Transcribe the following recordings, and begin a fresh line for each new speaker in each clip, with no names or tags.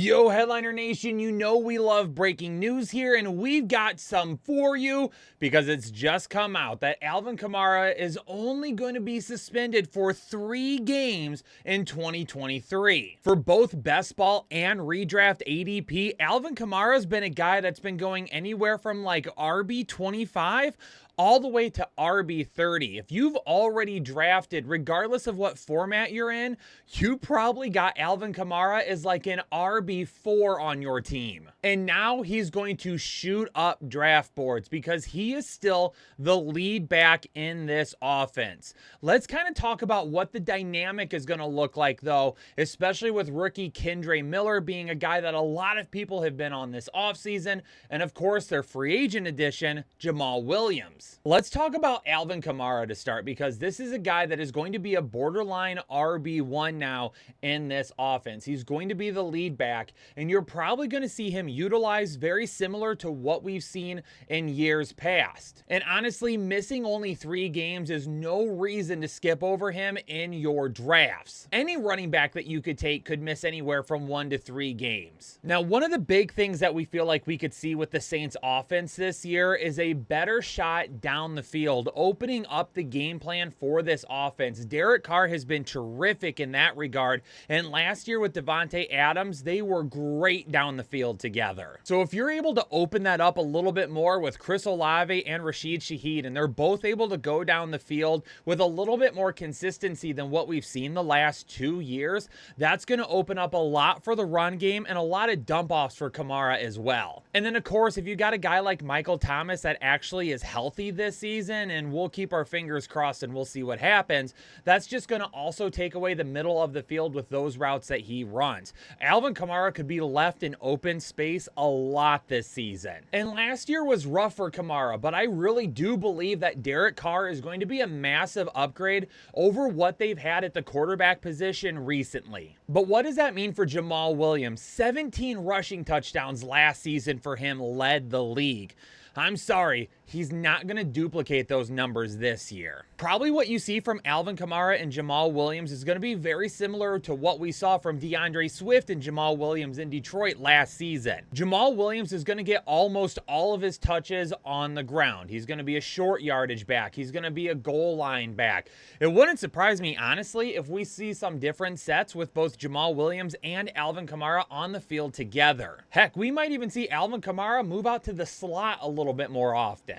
Yo, Headliner Nation, you know we love breaking news here, and we've got some for you because it's just come out that Alvin Kamara is only going to be suspended for 3 games in 2023. For both best ball and redraft ADP, Alvin Kamara's been a guy that's been going anywhere from like RB 25 all the way to RB 30. If you've already drafted, regardless of what format you're in, you probably got Alvin Kamara as like an RB 4 on your team. And now he's going to shoot up draft boards because he is still the lead back in this offense. Let's kind of talk about what the dynamic is going to look like though, especially with rookie Kendre Miller being a guy that a lot of people have been on this offseason, and of course their free agent addition, Jamall Williams. Let's talk about Alvin Kamara to start, because this is a guy that is going to be a borderline RB1 now in this offense. He's going to be the lead back, and you're probably going to see him utilized very similar to what we've seen in years past. And honestly, missing only 3 games is no reason to skip over him in your drafts. Any running back that you could take could miss anywhere from 1 to 3 games. Now, one of the big things that we feel like we could see with the Saints offense this year is a better shot down the field, opening up the game plan for this offense. Derek Carr has been terrific in that regard, and last year with Devontae Adams, they were great down the field together. So if you're able to open that up a little bit more with Chris Olave and Rashid Shaheed, and they're both able to go down the field with a little bit more consistency than what we've seen the last 2 years, that's going to open up a lot for the run game and a lot of dump offs for Kamara as well. And then of course, if you got a guy like Michael Thomas that actually is healthy this season, and we'll keep our fingers crossed and we'll see what happens, that's just going to also take away the middle of the field with those routes that he runs. Alvin Kamara could be left in open space a lot this season. And last year was rough for Kamara, but I really do believe that Derek Carr is going to be a massive upgrade over what they've had at the quarterback position recently. But what does that mean for Jamall Williams? 17 rushing touchdowns last season for him led the league. I'm sorry, he's not going to duplicate those numbers this year. Probably what you see from Alvin Kamara and Jamall Williams is going to be very similar to what we saw from DeAndre Swift and Jamall Williams in Detroit last season. Jamall Williams is going to get almost all of his touches on the ground. He's going to be a short yardage back. He's going to be a goal line back. It wouldn't surprise me, honestly, if we see some different sets with both Jamall Williams and Alvin Kamara on the field together. Heck, we might even see Alvin Kamara move out to the slot a little bit more often.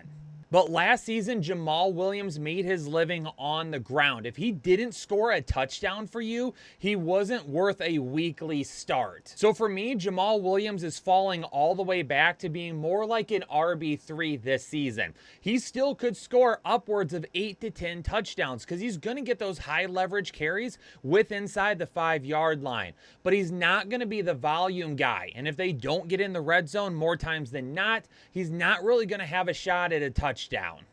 But last season, Jamall Williams made his living on the ground. If he didn't score a touchdown for you, he wasn't worth a weekly start. So for me, Jamall Williams is falling all the way back to being more like an RB3 this season. He still could score upwards of 8 to 10 touchdowns because he's going to get those high leverage carries with inside the 5-yard line. But he's not going to be the volume guy. And if they don't get in the red zone more times than not, he's not really going to have a shot at a touchdown.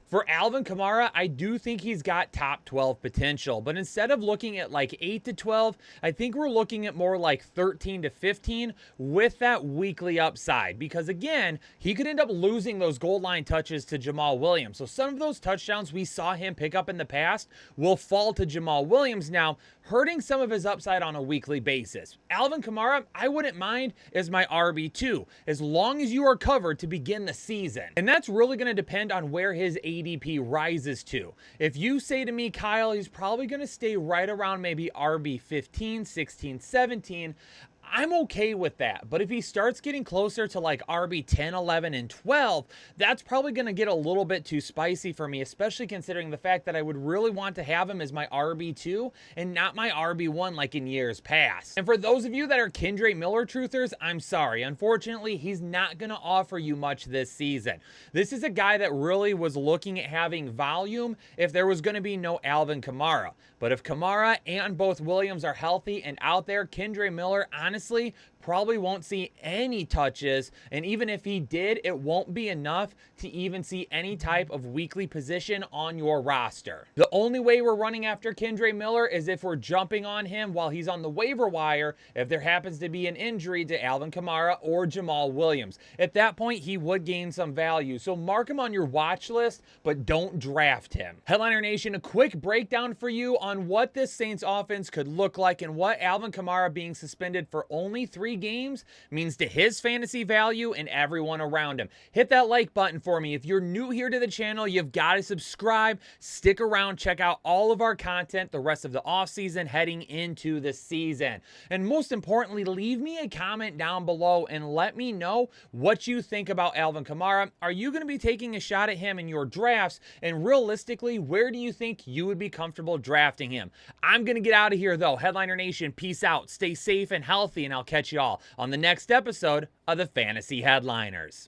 For Alvin Kamara, I do think he's got top 12 potential, but instead of looking at like 8 to 12, I think we're looking at more like 13 to 15 with that weekly upside, because again, he could end up losing those goal line touches to Jamall Williams. So some of those touchdowns we saw him pick up in the past will fall to Jamall Williams now, hurting some of his upside on a weekly basis. Alvin Kamara, I wouldn't mind as my RB2, as long as you are covered to begin the season. And that's really going to depend on where his ADP rises to. If you say to me, Kyle, he's probably going to stay right around maybe RB 15, 16, 17, I'm okay with that. But if he starts getting closer to like RB 10, 11, and 12, that's probably going to get a little bit too spicy for me, especially considering the fact that I would really want to have him as my RB2 and not my RB1 like in years past. And for those of you that are Kendre Miller truthers, I'm sorry. Unfortunately, he's not going to offer you much this season. This is a guy that really was looking at having volume if there was going to be no Alvin Kamara. But if Kamara and both Williams are healthy and out there, Kendre Miller, honestly, probably won't see any touches, and even if he did, it won't be enough to even see any type of weekly position on your roster. The only way we're running after Kendre Miller is if we're jumping on him while he's on the waiver wire if there happens to be an injury to Alvin Kamara or Jamall Williams. At that point, he would gain some value, so mark him on your watch list, but don't draft him. Headliner Nation, a quick breakdown for you on what this Saints offense could look like and what Alvin Kamara being suspended for only 3 3 games means to his fantasy value and everyone around him. Hit that like button for me. If you're new here to the channel, you've got to subscribe. Stick around, check out all of our content the rest of the offseason heading into the season. And most importantly, leave me a comment down below and let me know what you think about Alvin Kamara. Are you going to be taking a shot at him in your drafts? And realistically, where do you think you would be comfortable drafting him? I'm going to get out of here though. Headliner Nation, peace out. Stay safe and healthy, and I'll catch you all on the next episode of the Fantasy Headliners.